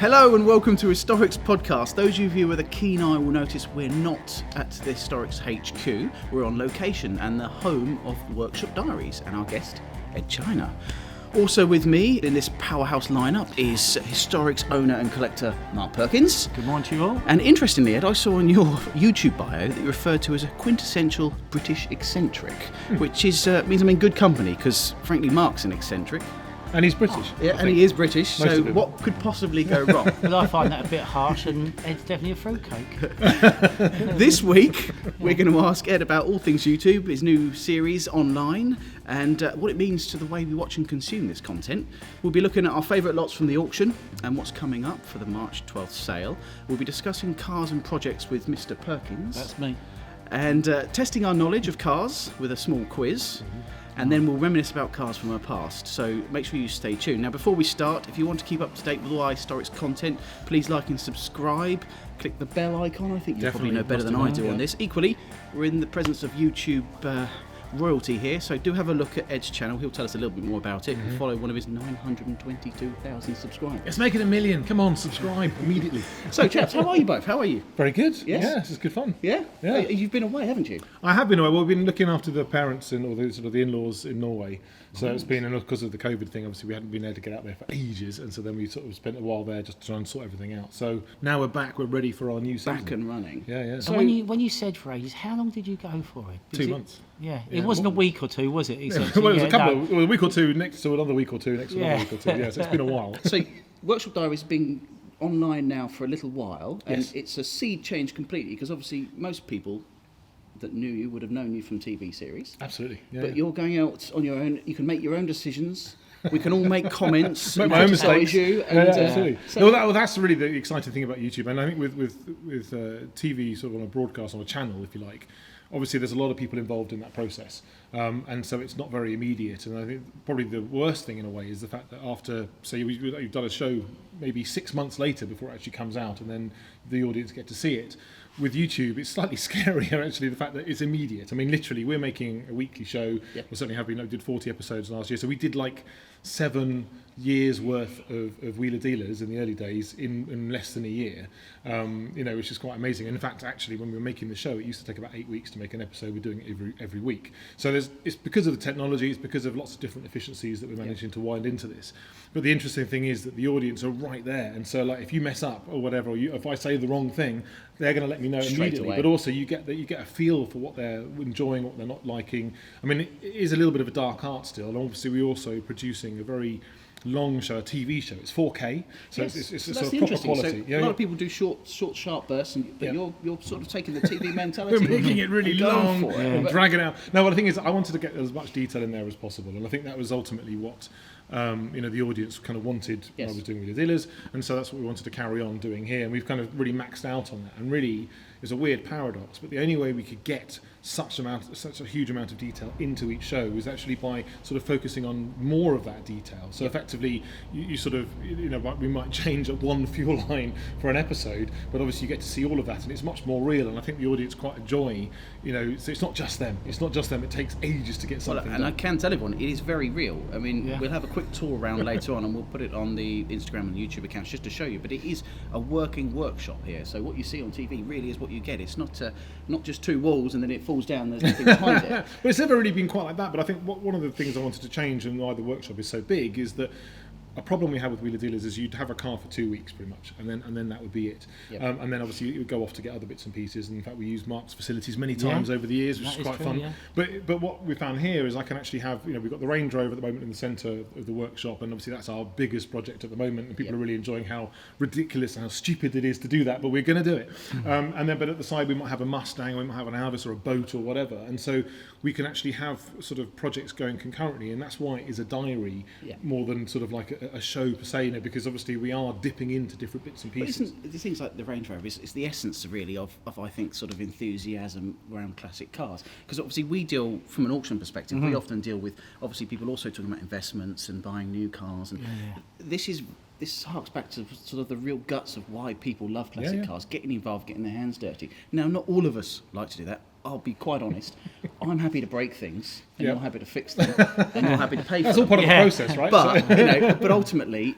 Hello and welcome to Historics Podcast. Those of you with a keen eye will notice we're not at the Historics HQ. We're on location and the home of Workshop Diaries and our guest, Edd China. Also with me in this powerhouse lineup is Historics owner and collector Mark Perkins. Good morning to you all. And interestingly, Ed, I saw on your YouTube bio that you referred to as a quintessential British eccentric, which is means I'm in good company because, frankly, Mark's an eccentric. And he's British. Yeah, and he is British, so what could possibly go wrong? Well, I find that a bit harsh, and Ed's definitely a fruitcake. This week, we're going to ask Ed about all things YouTube, his new series online, and what it means to the way we watch and consume this content. We'll be looking at our favourite lots from the auction and what's coming up for the March 12th sale. We'll be discussing cars and projects with Mr. Perkins. That's me. And testing our knowledge of cars with a small quiz. And then we'll reminisce about cars from our past, so make sure you stay tuned. Now, before we start, if you want to keep up to date with all our Historics content, please like and subscribe. Click the bell icon. I think you probably know better than I do on this. Equally, we're in the presence of YouTube royalty here, so do have a look at Edd's channel. He'll tell us a little bit more about it. And follow one of his 922,000 subscribers. Let's make it 1 million. Come on, subscribe immediately. So, chaps, how are you both? How are you? Very good. Yes? Yeah, this is good fun. Yeah? Yeah. You've been away, haven't you? I have been away. Well, we've been looking after the parents or the sort of the in-laws in Norway. So it's been, and because of the COVID thing, obviously we hadn't been able to get out there for ages, and so then we sort of spent a while there just to try and sort everything out. So now we're back. We're ready for our new season. Back and running. Yeah, yeah. So when you said for ages, how long did you go for it? 2 months. Yeah, it wasn't a week or two, was it? Well, it was a week or two, next to another week or two, next to another week or two. Yeah, so it's been a while. So Workshop Diaries has been online now for a little while, and Yes. it's a seed change completely, because obviously most people that knew you would have known you from TV series. Absolutely. Yeah, But yeah. you're going out on your own. You can make your own decisions. We can all make comments. Make my own mistakes. You, Yeah, and, absolutely. so- Well, that's really the exciting thing about YouTube, and I think with TV sort of on a broadcast on a channel, if you like, obviously there's a lot of people involved in that process, and so it's not very immediate. And I think probably the worst thing in a way is the fact that after, say, you've done a show maybe 6 months later before it actually comes out, and then the audience get to see it. With YouTube, it's slightly scarier actually, the fact that it's immediate. I mean, literally, we're making a weekly show. Yep. We certainly have been. We did 40 episodes last year, so we did like 7 years worth of Wheeler Dealers in the early days in less than a year, which is quite amazing. And in fact, actually, when we were making the show, it used to take about 8 weeks to make an episode. We're doing it every week. So it's because of the technology, it's because of lots of different efficiencies that we're managing to wind into this. But the interesting thing is that the audience are right there, and so like if you mess up or whatever, or if I say the wrong thing, they're going to let me know Straight immediately. away. But also you get a feel for what they're enjoying, what they're not liking. I mean, it is a little bit of a dark art still, and obviously we're also producing a very long show, a TV show. It's 4K, so Yes. it's So sort that's of proper interesting. quality. So a lot of people do short, sharp bursts, but you're sort of taking the TV mentality. We're making it really and going long for it. and But- dragging out. No, well, the thing is, I wanted to get as much detail in there as possible, and I think that was ultimately what the audience kind of wanted when I was doing Wheeler Dealers, and so that's what we wanted to carry on doing here, and we've kind of really maxed out on that. And really, it's a weird paradox, but the only way we could get such a huge amount of detail into each show was actually by sort of focusing on more of that detail. So effectively, you sort of, we might change one fuel line for an episode, but obviously you get to see all of that, and it's much more real. And I think the audience quite enjoy, so it's not just them. It's not just them. It takes ages to get something and I done. can tell everyone, it is very real. I mean, Yeah. we'll have a quick tour around later on, and we'll put it on the Instagram and YouTube accounts just to show you. But it is a working workshop here. So what you see on TV really is what you get. It's not just 2 walls and then it falls down. There's nothing behind it. But it's never really been quite like that. But I think one of the things I wanted to change, and why the workshop is so big, is that a problem we have with Wheeler Dealers is you'd have a car for 2 weeks pretty much, and then that would be it. Yep. And then obviously you would go off to get other bits and pieces. And in fact, we used Mark's facilities many times over the years, which That is quite true, fun. yeah. But what we found here is I can actually have, we've got the Range Rover at the moment in the centre of the workshop, and obviously that's our biggest project at the moment, and people are really enjoying how ridiculous and how stupid it is to do that, but we're going to do it. But at the side we might have a Mustang, we might have an Alvis or a boat or whatever, and so we can actually have sort of projects going concurrently, and that's why it is a diary more than sort of like a show per se, because obviously we are dipping into different bits and But pieces. isn't the things like the Range Rover is the essence really of I think sort of enthusiasm around classic cars, because obviously we deal from an auction perspective. We often deal with obviously people also talking about investments and buying new cars, and this harks back to sort of the real guts of why people love classic cars, getting involved, getting their hands dirty. Now, not all of us like to do that. I'll be quite honest. I'm happy to break things, and you're happy to fix them, and you're happy to pay for That's them. all part of the process, right? But but ultimately,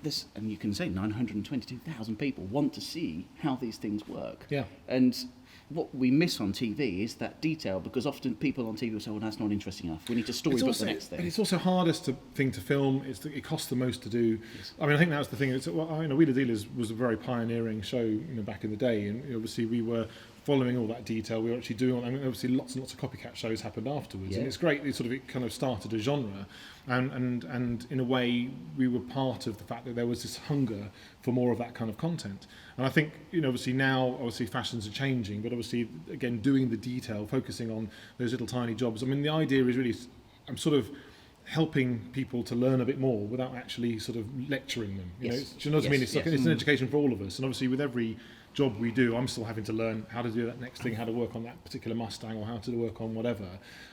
this, and you can say 922,000 people want to see how these things work. Yeah. And what we miss on TV is that detail, because often people on TV will say, well, that's not interesting enough. We need to storybook the next thing. It's also hardest thing to film. It costs the most to do. Yes. I mean, I think that's the thing. Wheeler Dealers was a very pioneering show, back in the day, and obviously we were following all that detail. We were actually doing. I mean, obviously lots and lots of copycat shows happened afterwards, and it's great. It kind of started a genre, and in a way we were part of the fact that there was this hunger for more of that kind of content. And I think, obviously now, fashions are changing, but obviously, again, doing the detail, focusing on those little tiny jobs. I mean, the idea is really, I'm sort of helping people to learn a bit more without actually sort of lecturing them. Do you know what I mean? It's an education for all of us. And obviously, with every job we do, I'm still having to learn how to do that next thing, how to work on that particular Mustang, or how to work on whatever.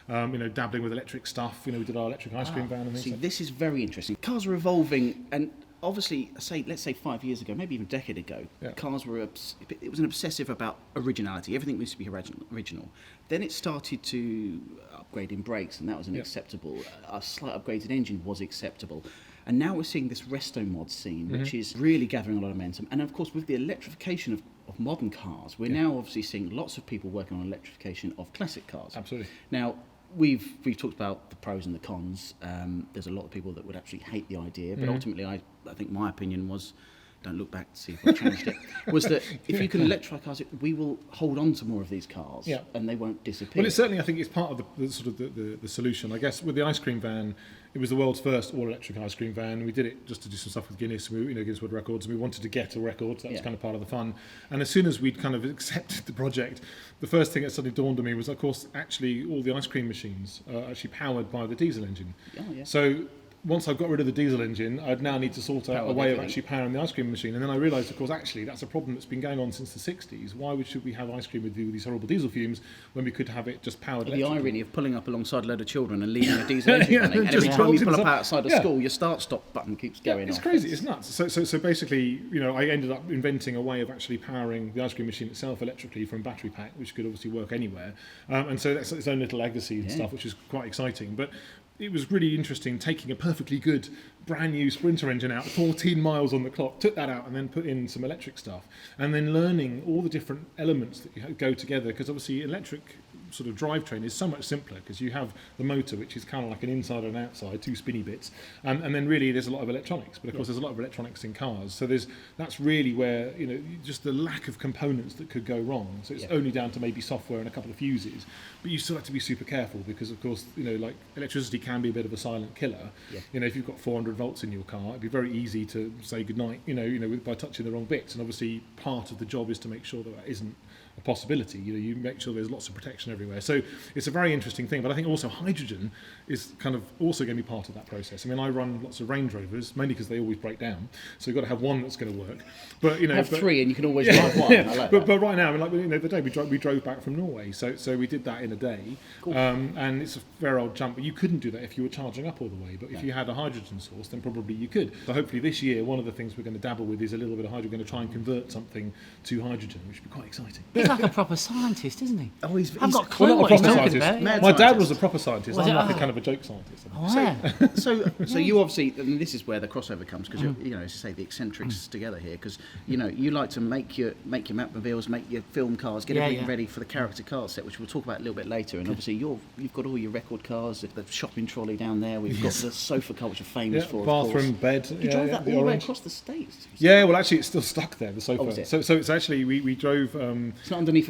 Dabbling with electric stuff. We did our electric ice cream van and things. See, this is very interesting. Cars are evolving, and obviously, let's say 5 years ago, maybe even a decade ago, cars were it was an obsessive about originality. Everything needs to be original. Then it started to upgrade in brakes, and that was unacceptable. A slight upgrade in engine was acceptable. And now we're seeing this resto mod scene, which is really gathering a lot of momentum. And of course, with the electrification of modern cars, we're now obviously seeing lots of people working on electrification of classic cars. Absolutely. Now, we've talked about the pros and the cons. There's a lot of people that would actually hate the idea, but ultimately, I think my opinion was, don't look back to see if I changed it, was that if you can electrify cars, we will hold on to more of these cars, and they won't disappear. Well, it's certainly, I think it's part of the sort of the solution. I guess with the ice cream van, it was the world's first all-electric ice cream van. We did it just to do some stuff with Guinness, Guinness World Records, and we wanted to get a record, so that was kind of part of the fun. And as soon as we'd kind of accepted the project, the first thing that suddenly dawned on me was, of course, actually all the ice cream machines are actually powered by the diesel engine. So once I've got rid of the diesel engine, I'd now need to sort out a way of actually powering the ice cream machine. And then I realised, of course, actually, that's a problem that's been going on since the 60s. Why should we have ice cream with these horrible diesel fumes when we could have it just powered electrically? The irony of pulling up alongside a load of children and leaving a diesel engine running, and every time you pull up outside of school, your start-stop button keeps going off. It's crazy, it's nuts. So basically, I ended up inventing a way of actually powering the ice cream machine itself electrically from battery pack, which could obviously work anywhere. And so that's its own little legacy and stuff, which is quite exciting. But it was really interesting taking a perfectly good brand new Sprinter engine out, 14 miles on the clock, took that out and then put in some electric stuff, and then learning all the different elements that go together, because obviously electric sort of drivetrain is so much simpler, because you have the motor, which is kind of like an inside and outside, two spinny bits, and then really there's a lot of electronics, but of course there's a lot of electronics in cars, so that's really where just the lack of components that could go wrong. So it's only down to maybe software and a couple of fuses, but you still have to be super careful, because of course like electricity can be a bit of a silent killer. If you've got 400 volts in your car, it'd be very easy to say goodnight by touching the wrong bits, and obviously part of the job is to make sure that isn't a possibility. You make sure there's lots of protection everywhere. So it's a very interesting thing. But I think also hydrogen is kind of also going to be part of that process. I mean, I run lots of Range Rovers, mainly because they always break down. So you've got to have one that's going to work. But have three, and you can always drive one. I like but right now, I mean, the day we drove back from Norway, so we did that in a day. Cool. And it's a fair old jump. But you couldn't do that if you were charging up all the way. But if you had a hydrogen source, then probably you could. So hopefully this year, one of the things we're going to dabble with is a little bit of hydrogen. We're going to try and convert something to hydrogen, which would be quite exciting. He's like a proper scientist, isn't he? Oh, he's I've got a Well, clue not a what he's proper talking scientist. about. My dad was a proper scientist. Was I'm it? like a kind of a joke scientist. Oh, yeah. So you obviously, and this is where the crossover comes, because as you say, the Eccentrics together here, because you like to make your Mapmobiles, make your film cars, get everything ready for the character car set, which we'll talk about a little bit later. And obviously you've got all your record cars, the shopping trolley down there. We've got the sofa car, which are famous for. Bathroom, bed. You drove that all the way across the States. Yeah, well, actually, it's still stuck there. The sofa. Oh, is it? So it's actually we drove. It's not underneath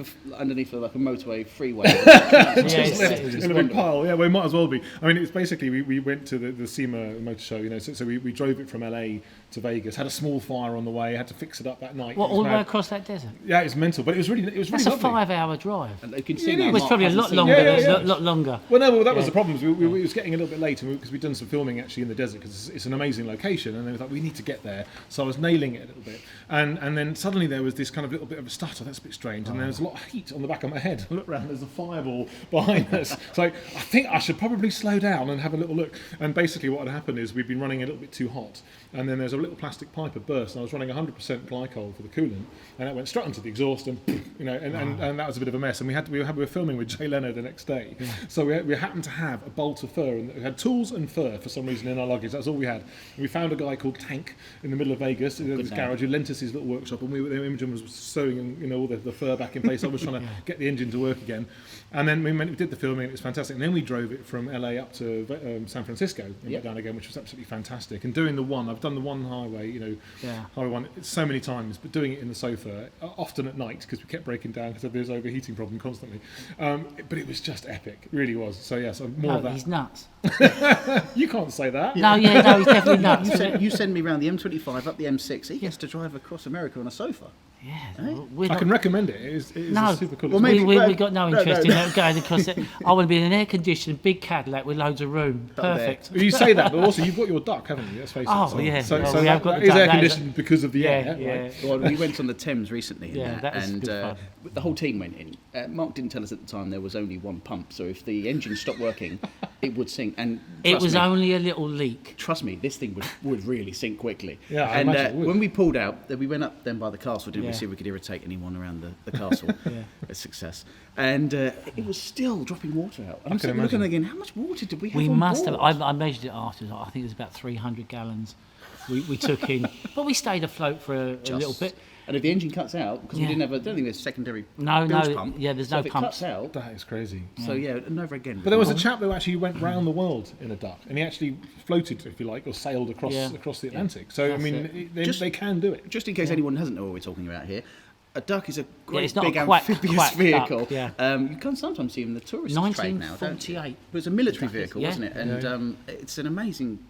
like a motorway freeway. In a big pile. Yeah, well, it might as well be. I mean, it's basically we went to the SEMA motor show. So we drove it from LA to Vegas. Had a small fire on the way. Had to fix it up that night. What, all the way across that desert? Yeah, it's mental, but it was really That's lovely. a 5-hour drive. And you can see It was probably a lot longer. A lot longer. Well, no, that was the problem. We was getting a little bit late because we'd done some filming actually in the desert, because it's an amazing location, and then we thought we need to get there. So I was nailing it a little bit, and then suddenly there was this kind of little bit of a stutter. That's a bit strange, and there was a lot of heat on the back of my head. I looked around, there's a fireball behind us. So I think I should probably slow down and have a little look. And basically what had happened is we'd been running a little bit too hot, and then there's a little plastic pipe had burst, and I was running 100% glycol for the coolant, and it went straight into the exhaust, and and that was a bit of a mess. And we were filming with Jay Leno the next day, so we happened to have a bolt of fur, and we had tools and fur for some reason in our luggage. That's all we had. And we found a guy called Tank in the middle of Vegas in his garage who lent us his little workshop, and Imogen was sewing all the fur back in place. I was trying to get the engine to work again, and then we did the filming. It was fantastic, and then we drove it from LA up to San Francisco and went down again, which was absolutely fantastic. And doing I've done the one highway, highway one so many times, but doing it in the sofa, often at night because we kept breaking down because there was overheating problem constantly. But it was just epic, it really was. So yes, more of that. He's nuts. You can't say that. No, he's definitely nuts. You send me around the M25 up the M6. He gets to drive across America on a sofa. Yeah, I can recommend it. It is a super cool. Well, we got no interest in that going across it. I want to be in an air-conditioned big Cadillac with loads of room. Perfect. You say that, but also you've got your duck, haven't you? Let's face it. Oh, yeah. So we have got that is air-conditioned because of the air. Yeah. Right? Well, we went on the Thames recently, and the whole team went in. Mark didn't tell us at the time there was only one pump, so if the engine stopped working, it would sink. And it was only a little leak. Trust me, this thing would really sink quickly. Yeah, I and imagine it would. When we pulled out, we went up then by the castle, didn't we, see if we could irritate anyone around the castle. A success. And it was still dropping water out. I'm sitting looking again, how much water did we have? We on must board? have. I measured it after. I think it was about 300 gallons we took in. But we stayed afloat for a little bit. And if the engine cuts out, because we didn't have, I don't think there's a secondary bilge pump. Yeah, there's so no if pumps. It cuts out, That is crazy. so never again. But there was a chap who actually went round the world in a duck, and he actually floated, if you like, or sailed across the Atlantic. So That's they can do it. Just in case anyone doesn't know what we're talking about here, a duck is a great it's not big a quack amphibious vehicle. Duck, yeah. You can sometimes see them in the tourist trade now, don't you? 1948. It was a military vehicle, yeah. wasn't it? And it's an amazing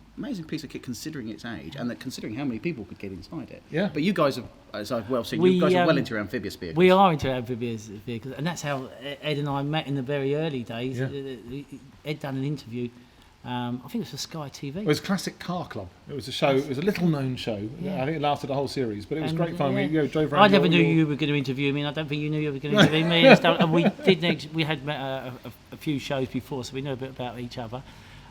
piece of kit considering its age and considering how many people could get inside it. Yeah. But you guys are, as I've well seen, you guys are well into your amphibious vehicles. We are into amphibious vehicles, and that's how Ed and I met in the very early days. Yeah. Ed done an interview. I think it was for Sky TV. It was Classic Car Club. It was a show. It was a little known show. Yeah. I think it lasted a whole series, but it was great fun. We drove around. I never knew you were going to interview me, and I don't think you knew you were going to interview me. And stuff. And we had met a few shows before, so we knew a bit about each other.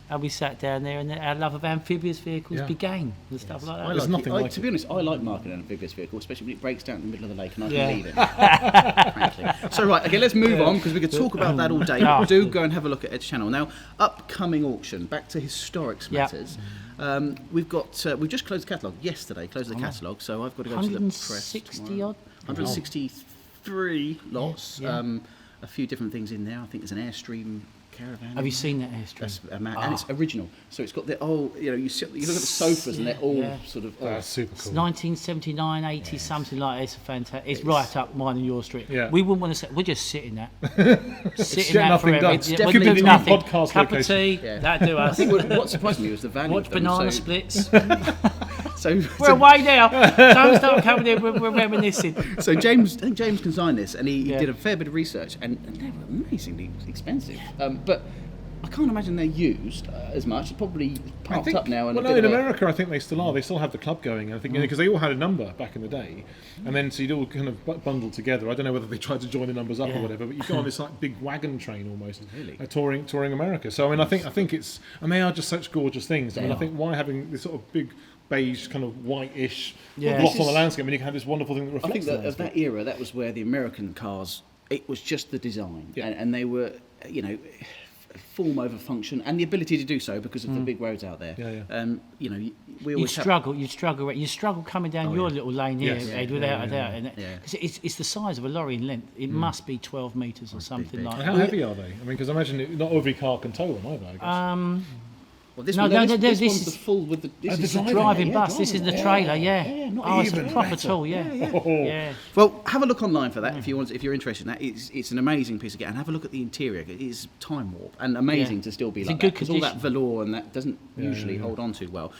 And we sat down there, and our love of amphibious vehicles began and stuff like that. There's nothing like to be honest, I like Mark an amphibious vehicle, especially when it breaks down in the middle of the lake and I can leave it. Frankly. So right, okay, let's move on because we could talk about that all day. But do go and have a look at Edd China. Now, upcoming auction. Back to historics matters. We've just closed the catalogue yesterday. Closed the catalogue, so I've got to go to the press. 160 odd. 163 lots. A few different things in there. I think there's an Airstream caravan. Have you seen that Airstream? That's and it's original. So it's got the old, you look at the sofas and they're all sort of. That's super cool. It's 1979, 80, something like that. It's fantastic. It's right up mine and your street. Yeah. We wouldn't want to say. We're just sitting there. Sitting there forever. We'll do nothing. Podcast Cup location. of tea. That'd do us. I think what surprised me was the value. Watch of them. banana splits. So we're away now. Don't start coming in. We're reminiscing. So James consigned this, and he did a fair bit of research, and they were amazingly expensive. But I can't imagine they're used as much. It's probably parked up now. And in America, I think they still are. They still have the club going. I think because they all had a number back in the day, and then so you'd all kind of bundled together. I don't know whether they tried to join the numbers up or whatever, but you go on this like big wagon train almost, touring America. So I think it's, and they are just such gorgeous things. I think why having this sort of big beige kind of whitish gloss on the landscape when you can have this wonderful thing that reflects. I think that of that era, that was where the American cars. It was just the design, and they were, form over function, and the ability to do so because of the big roads out there. We always you struggle coming down your little lane here, Ed, without a doubt. Because it's the size of a lorry in length. It must be 12 metres or something like that. How heavy are they? I mean, because I imagine not every car can tow one either, I guess. Well, this one's the full with the. This is the driving bus. This is the trailer. It's a proper tool. Well, have a look online for that if you're interested in that. It's an amazing piece of gear, and have a look at the interior. It is time warp and amazing to still be it's like in good that because all that velour and that doesn't usually hold on too well.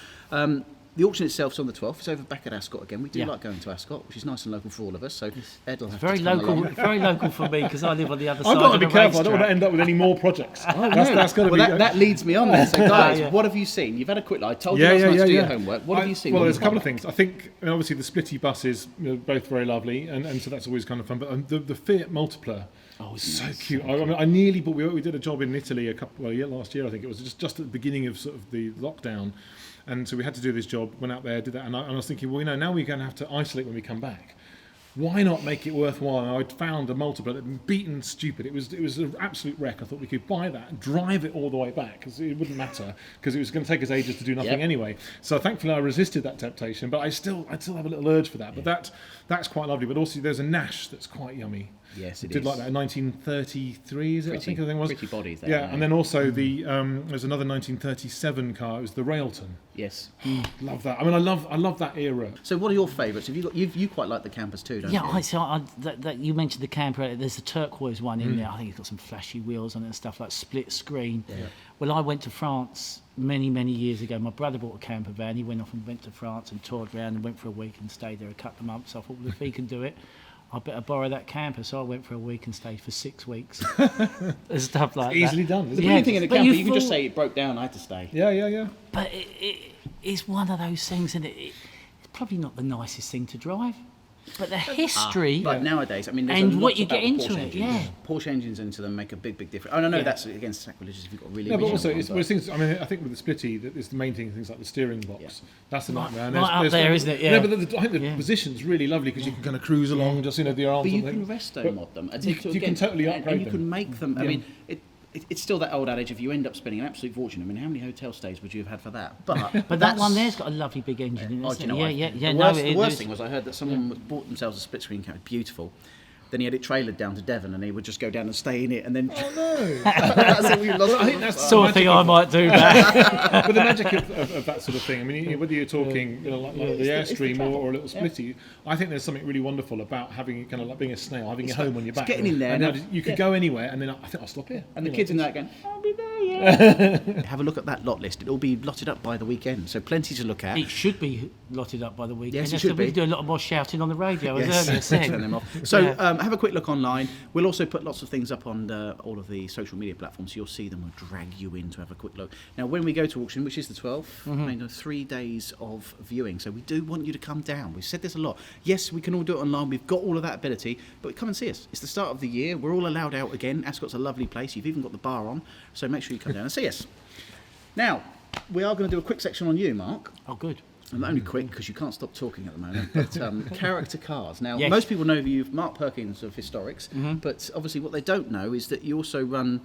The auction itself's on the 12th. It's over back at Ascot again. We do like going to Ascot, which is nice and local for all of us. So Ed will have very to come local, along. very local for me because I live on the other side. I've got to of be the careful. I racetrack. don't want to end up with any more projects. That leads me on there. So guys, what have you seen? You've had a quick look. I told you last night to do your homework. What have you seen? Well, there's a couple of things. I think obviously the splitty buses, both very lovely, and so that's always kind of fun. But the Fiat Multipla. Oh, it's so cute. I nearly bought. We did a job in Italy last year. I think it was just at the beginning of sort of the lockdown. And so we had to do this job, went out there, did that, and I was thinking, well, now we're going to have to isolate when we come back. Why not make it worthwhile? And I'd found a multiple that had been beaten stupid. It was an absolute wreck. I thought we could buy that and drive it all the way back, because it wouldn't matter, because it was going to take us ages to do nothing anyway. So thankfully I resisted that temptation, but I'd still have a little urge for that. But that's quite lovely. But also there's a Nash that's quite yummy. Yes, it did is. like that in 1933, is it? I think the thing was. Pretty bodies there. Yeah, and then also there's another 1937 car. It was the Railton. Yes. Love that. I mean, I love that era. So what are your favourites? Have you quite like the campers too, don't you? Yeah, you mentioned the camper. There's the turquoise one in there. I think it's got some flashy wheels on it and stuff, like split screen. Yeah. Well, I went to France many years ago. My brother bought a camper van. He went off and went to France and toured around and went for a week and stayed there a couple of months. I thought, well, if he can do it, I better borrow that camper. So I went for a week and stayed for 6 weeks. And stuff like that. Easily done. The main thing in a camper, you can just say it broke down, I had to stay. Yeah. But it's one of those things, and it's probably not the nicest thing to drive. But the history... But nowadays, I mean, there's and a lot what you about get into Porsche it, engines. yeah. Porsche engines into them make a big difference. Oh, no, that's against sacrilegious if you've got really No, but also, original ones, things, I mean, I think with the Splitty, that is the main thing, things like the steering box. Yeah. That's the nightmare. Right up there, isn't it? Yeah. No, but I think the position's really lovely, because you can kind of cruise along, just, the arms. But you can resto mod them. You can totally upgrade them. And you can make them... I mean, it's still that old adage, if you end up spending an absolute fortune, I mean, how many hotel stays would you have had for that? But that one there's got a lovely big engine in it, isn't it? The worst thing was I heard that someone bought themselves a split screen car, beautiful. Then he had it trailered down to Devon, and he would just go down and stay in it, and then... Oh, no! That's it, we lost. I think that's the sort of thing I might do back. But the magic of that sort of thing, I mean, whether you're talking like the Airstream or a little Splitty, I think there's something really wonderful about having kind of like being a snail, having your home on your back. Getting in there. And you could go anywhere, and then I think I'll stop here. And the kids in that going, I'll be there, yeah. Have a look at that lot list. It'll be lotted up by the weekend, so plenty to look at. It should be lotted up by the weekend. Yes, it should be. We do a lot more shouting on the radio, as Yes. earlier said. Turn them off. So have a quick look online. We'll also put lots of things up on all of the social media platforms, so you'll see them. We'll drag you in to have a quick look. Now, when we go to auction, which is the 12th, 3 days of viewing, so we do want you to come down. We've said this a lot. Yes, we can all do it online. We've got all of that ability, but come and see us. It's the start of the year. We're all allowed out again. Ascot's a lovely place. You've even got the bar on, so make sure you come down and see us. Now, we are going to do a quick section on you, Mark. Oh, good. And only quick, because you can't stop talking at the moment, but character cars. Now, Yes. most people know you, Mark Perkins of Historics, but obviously what they don't know is that you also run,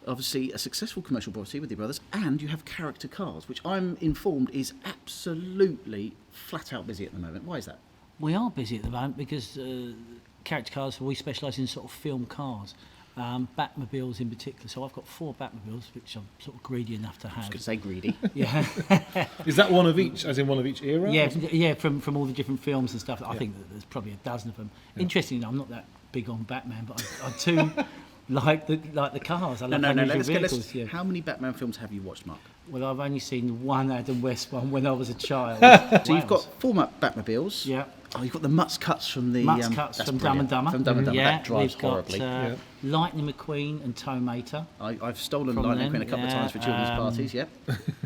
obviously, a successful commercial property with your brothers, and you have character cars, which I'm informed is absolutely flat out busy at the moment. Why is that? We are busy at the moment because character cars, we specialise in sort of film cars. Batmobiles in particular, so I've got 4 Batmobiles, which I'm sort of greedy enough to have. I was going to say greedy. Yeah. Is that one of each, as in one of each era? Yeah, from all the different films and stuff. I think that there's probably a dozen of them. Yeah. Interestingly, I'm not that big on Batman, but I too like the cars. I love unusual vehicles. Yeah. How many Batman films have you watched, Mark? Well, I've only seen one Adam West one when I was a child. So you've got 4 Batmobiles. Yeah. Oh, you've got the Mutz Cuts from the... Mutz Cuts from Dumb and Dumber. From Dumb and Dumber. Yeah, That drives we've got, horribly. Lightning McQueen and Tow Mater. I've stolen From Lightning them, McQueen a couple of times for children's parties, yep.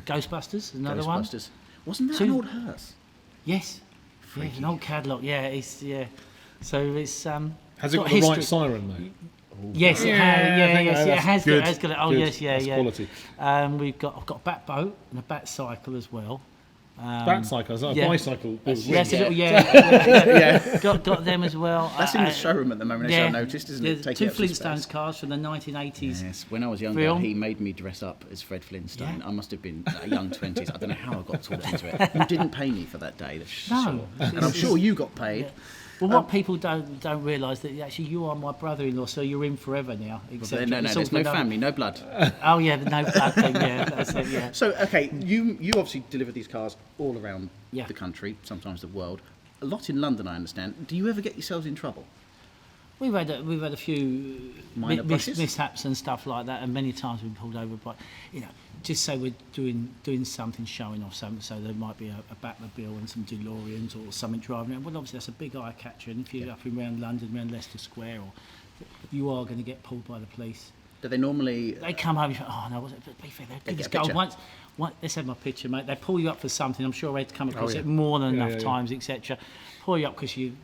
Ghostbusters, another one. Ghostbusters. Wasn't that an old hearse? Yes. Yeah, an old Cadillac, So it's... Has it got the right siren, though? Yes, it has. It has good, got it. Oh, good. yes, That's quality. I've got a bat boat and a bat cycle as well. Bat cycle, is that a bicycle? Yes, got them as well. That's in the showroom at the moment, as I noticed, isn't it? Two Flintstones cars from the 1980s. Yes, when I was younger, he made me dress up as Fred Flintstone. I must have been a young 20s. I don't know how I got talked into it. You didn't pay me for that day, that's sure. And I'm sure you got paid. Yeah. Well, what people don't realise that actually you are my brother-in-law, so you're in forever now. No, there's no family, no blood. Oh yeah, the no blood thing. Yeah, that's it. Yeah. So okay, you obviously deliver these cars all around the country, sometimes the world. A lot in London, I understand. Do you ever get yourselves in trouble? We've had a few mishaps and stuff like that, and many times we've been pulled over by, just say we're doing something, showing off something, so there might be a Batmobile and some DeLoreans or something driving around. Well, obviously that's a big eye catcher, and if you're up around London, around Leicester Square, you are going to get pulled by the police. Do they normally... They come home and say, oh no, be fair, they just go once, let's have my picture, mate. They pull you up for something. I'm sure Ed's come across it more than enough times, etc. Pull you up because you...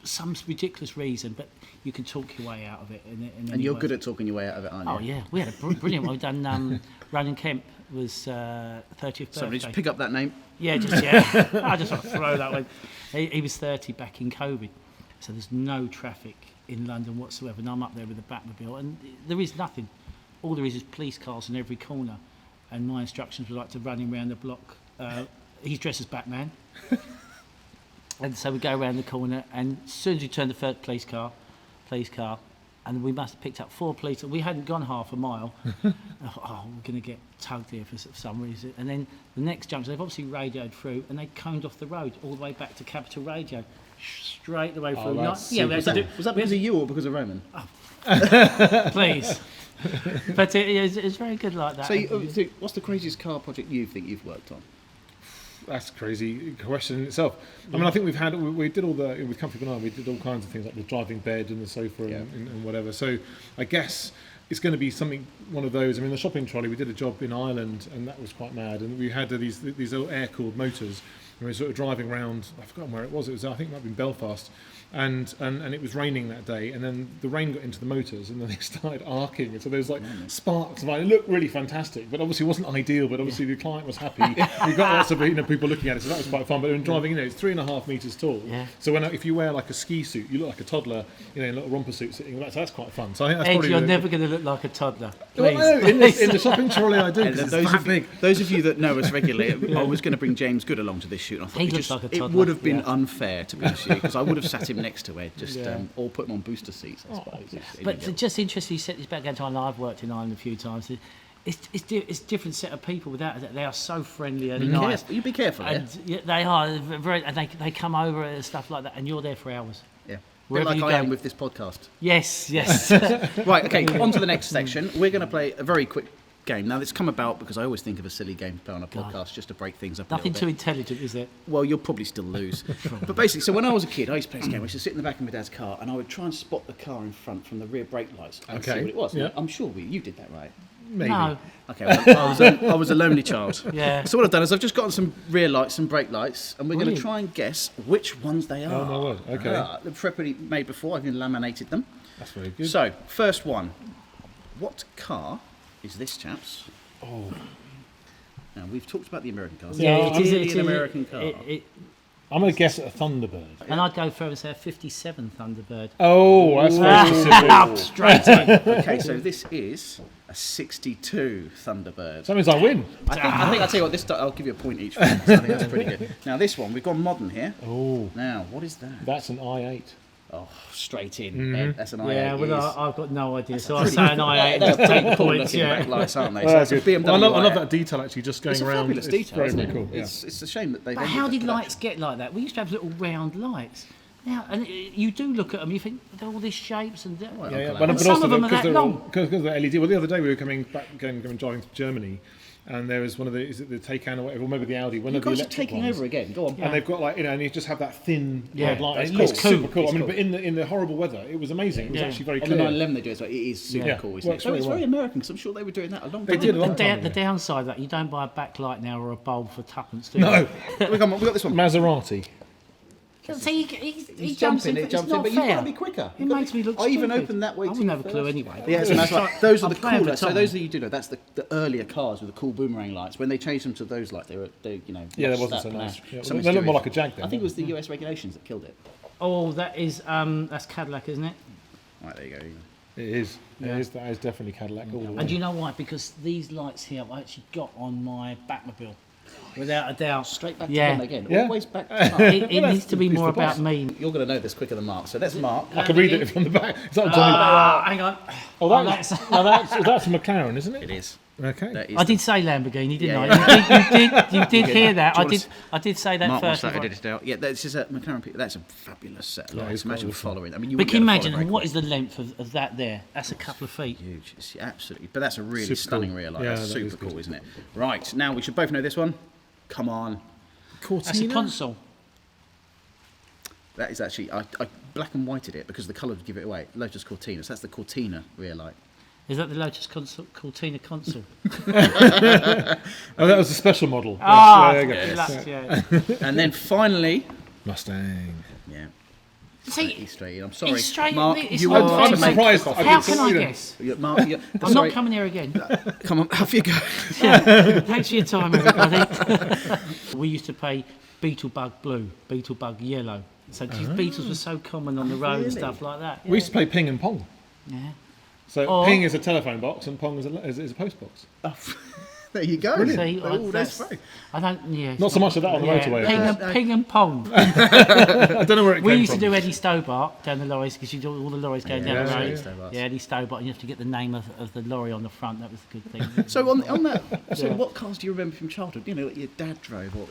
some ridiculous reason, but you can talk your way out of it. And you're good at talking your way out of it, aren't you? Oh yeah, we had a brilliant one. We've done Ronan Kemp was 30th birthday. Sorry, just pick up that name. Yeah, I just want to throw that one. He was 30 back in COVID, so there's no traffic in London whatsoever, and I'm up there with the Batmobile, and there is nothing. All there is police cars in every corner, and my instructions were like to run him around the block. He's dressed as Batman. And so we go around the corner, and as soon as we turn the first police car, and we must have picked up 4 police. We hadn't gone half a mile. We're going to get tugged here for some reason. And then the next junction, they've obviously radioed through, and they coned off the road all the way back to Capital Radio, straight the way through. Was that because of you or because of Roman? Please. But it's very good like that. So what's the craziest car project you think you've worked on? That's a crazy question in itself. I mean, I think we did all with Comfy Banana, we did all kinds of things like the driving bed and the sofa and whatever. So I guess it's going to be one of those. I mean, the shopping trolley, we did a job in Ireland and that was quite mad. And we had these little air-cooled motors and we were sort of driving around, I've forgotten where it was, I think it might have been Belfast. And it was raining that day, and then the rain got into the motors, and then they started arcing, and so there was like sparks. And it looked really fantastic, but obviously it wasn't ideal. But obviously the client was happy. We got lots of people looking at it, so that was quite fun. But when driving, it's 3.5 meters tall. Yeah. So if you wear like a ski suit, you look like a toddler, in a little romper suit sitting. So that's quite fun. So I think that's probably. You're never going to look like a toddler. Please. Well, no, in the shopping trolley I do. Those of you that know us regularly, I was going to bring James Good along to this shoot. And I thought it would have been unfair to be honest with you, because I would have sat him next to Ed. Or put them on booster seats, I suppose. But just interesting, you said this back again. I've worked in Ireland a few times. It's a different set of people. Without that, they are so friendly and nice. You be careful. And they are very. And they come over and stuff like that, and you're there for hours. Yeah. Like I am with this podcast. Yes. Right. Okay. On to the next section. We're going to play a very quick game. Now, this come about because I always think of a silly game to play on a podcast just to break things up. Nothing too intelligent, is it? Well, you'll probably still lose. But basically, so when I was a kid, I used to play this game. I used to sit in the back of my dad's car, and I would try and spot the car in front from the rear brake lights and see what it was. Yeah. I'm sure you did that, right? Maybe. No. Okay, well, I was a lonely child. Yeah. So what I've done is I've just gotten some rear lights and brake lights, and we're going to try and guess which ones they are. Oh my word! Okay. They're prettily made before. I've even laminated them. That's very good. So first one, what car is this, chaps? Oh. Now we've talked about the American cars. Yeah, it is an American car. I'm going to guess at a Thunderbird. And I'd go further and say a 57 Thunderbird. Oh, that's very specific. Straight in. Okay, so this is a 62 Thunderbird. So that means I win. I think I'll tell you what, I'll give you a point each for this. I think that's pretty good. Now this one, we've gone modern here. Oh. Now, what is that? That's an i8. Oh, straight in. Ed, that's an i8. Yeah, well, I've got no idea. So I say an i8 and just take points. Yeah, lights, aren't they? So that's a BMW. I love that detail actually, just going around. It's a fabulous detail, isn't it? Cool. It's a shame that they. But how did lights get like that? We used to have little round lights. Now, and you do look at them, you think they're all these shapes and. But some of them are that long. Because of the LED. Well, the other day we were coming back, going driving to Germany. And there was one of is it the Taycan or whatever, or maybe the Audi, one of the electric taking ones. over again. Go on. And they've got and you just have that thin red light. It's It looks cool. super cool. It's I mean, cool. but in the horrible weather, it was amazing. It was actually very On clear. the 911 they do it, so it is super cool, isn't it? So it's very American, because I'm sure they were doing that a long time ago. The downside of that, you don't buy a backlight now or a bulb for tuppence, do you? No. we got this one. Maserati. See, he jumps in, it's not but fair. you've got to be quicker. It makes me look I even stupid. opened that way I too. wouldn't have a clue anyway. Yeah, so that's right. Those are the playing cooler. for So time. those that you do know, that's the earlier cars with the cool boomerang lights. When they changed them to those lights, they That wasn't so nice. Yeah, so they look more like a Jag then. I think it was the US regulations that killed it. Oh, that is that's Cadillac, isn't it? Right, there you go. It is. That is definitely Cadillac. All the way. And do you know why? Because these lights here I actually got on my Batmobile. Without a doubt. Straight back to them again. Yeah. Always back to time. It needs to be more about me. You're going to know this quicker than Mark. So that's Mark. I can read it from the back. Is that Johnny? Hang on. Oh, that's a McLaren, isn't it? It is. Okay. I did say Lamborghini, didn't I? You did hear that. I did say that Mark first. Mark edited it out. Yeah, this is a McLaren. That's a fabulous set of lights. Imagine following. I mean, but can you imagine what is the length of that there? That's a couple of feet. Huge. It's absolutely. But that's a really stunning rear light. Yeah, that's that is super cool, good. isn't it? Right. Now we should both know this one. Come on. Cortina? That's a console. That is actually I black and whited it because the colour would give it away. Lotus Cortina. So that's the Cortina rear light. Is that the Lotus Cortina console? Oh, that was a special model. Ah, yes, there you go. yeah. And then finally, Mustang. yeah. See, straight in. I'm sorry, It's straight in. Mark. It's You not are fair. to make surprised. coffee. How can I guess? Mark, I'm not coming here again. Come on, off you go. Thanks for your time, everybody. We used to play Beetlebug Blue, Beetlebug Yellow. So these beetles were so common on the road and stuff like that. We used to play ping and pong. Yeah. So ping is a telephone box and pong is a post box. There you go. See, That's right. I don't. Yeah. Not so much of that on the motorway. Ping and pong. I don't know where it came We used from. to do Eddie Stobart down the lorries because you do all the lorries going down the road. Eddie Stobart. Yeah, Eddie Stobart, and you have to get the name of the lorry on the front. That was a good thing. So on that, what cars do you remember from childhood? You know, that your dad drove, or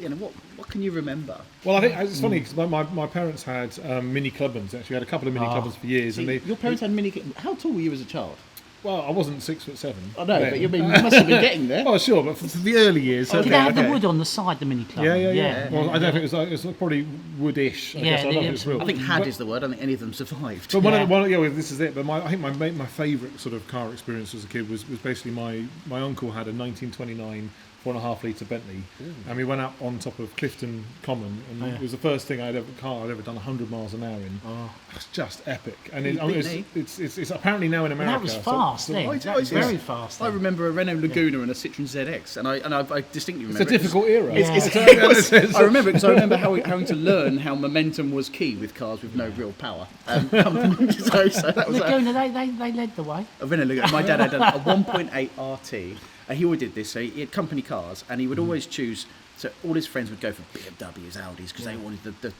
what can you remember? Well, I think it's funny because my parents had mini clubmans. Actually, we had a couple of mini clubmans for years, and Your parents had mini. How tall were you as a child? Well, I wasn't 6'7". I know, but you must have been getting there. Oh, sure, but for the early years. Did they have the wood on the side, the mini club? Yeah. Well, I don't think it was probably woodish. I guess. I don't think it's real. I think had is the word. I don't think any of them survived. But this is it. But I think my favourite sort of car experience as a kid was basically my uncle had a 1929 4.5 litre Bentley, and we went out on top of Clifton Common, and it was the first thing I'd ever done 100 miles an hour in. It was just epic, and it's apparently now in America. That was fast, that was very fast. I remember a Renault Laguna and a Citroen ZX, and I distinctly remember. It's a difficult era. I remember it because I remember having to learn how momentum was key with cars with no real power. So that was Laguna, they led the way. a Renault Laguna. My dad had a 1.8 RT. And he always did this. So he had company cars, and he would always choose. So all his friends would go for BMWs, Audis, because they wanted the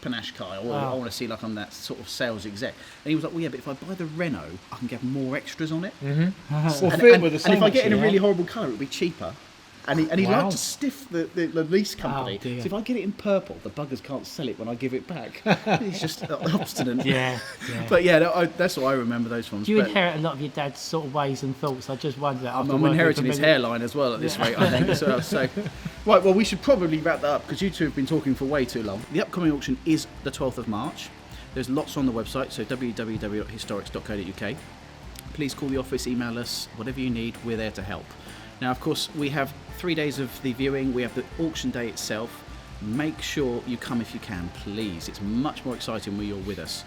panache car. I want to see like I'm that sort of sales exec. And he was like, well, yeah, but if I buy the Renault, I can get more extras on it. And if I get in a really horrible colour, it'll be cheaper. And he liked to stiff the lease company. So if I get it in purple, the buggers can't sell it when I give it back. He's just obstinate. Yeah. But that's what I remember those ones. Do you inherit a lot of your dad's sort of ways and thoughts? I just wonder. I'm inheriting his hairline as well at this rate, I think. So, right, well, we should probably wrap that up because you two have been talking for way too long. The upcoming auction is the 12th of March. There's lots on the website, so www.historics.co.uk. Please call the office, email us, whatever you need, we're there to help. Now, of course, we have 3 days of the viewing. We have the auction day itself. Make sure you come if you can, please. It's much more exciting when you're with us.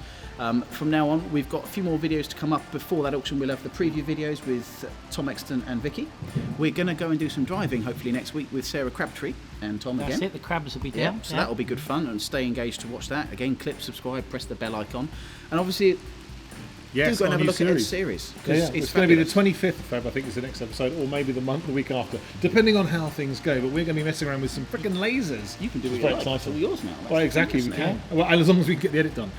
From now on, we've got a few more videos to come up. Before that auction, we'll have the preview videos with Tom Exton and Vicky. We're going to go and do some driving, hopefully, next week with Sarah Crabtree and Tom again. That's it, the Crabs will be down. Yeah, so that'll be good fun, and stay engaged to watch that. Again, click, subscribe, press the bell icon. And obviously, do go and have a look at Edd's series. It's going to be the 25th of Feb, I think, is the next episode, or maybe the week after, depending on how things go. But we're going to be messing around with some freaking lasers. You can do it. It's all yours now. Well, exactly, we can. Well, as long as we can get the edit done.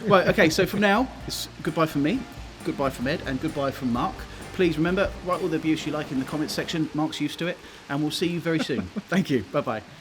Right, okay, so from now, it's goodbye from me, goodbye from Ed, and goodbye from Mark. Please remember, write all the abuse you like in the comments section. Mark's used to it, and we'll see you very soon. Thank you. Bye-bye.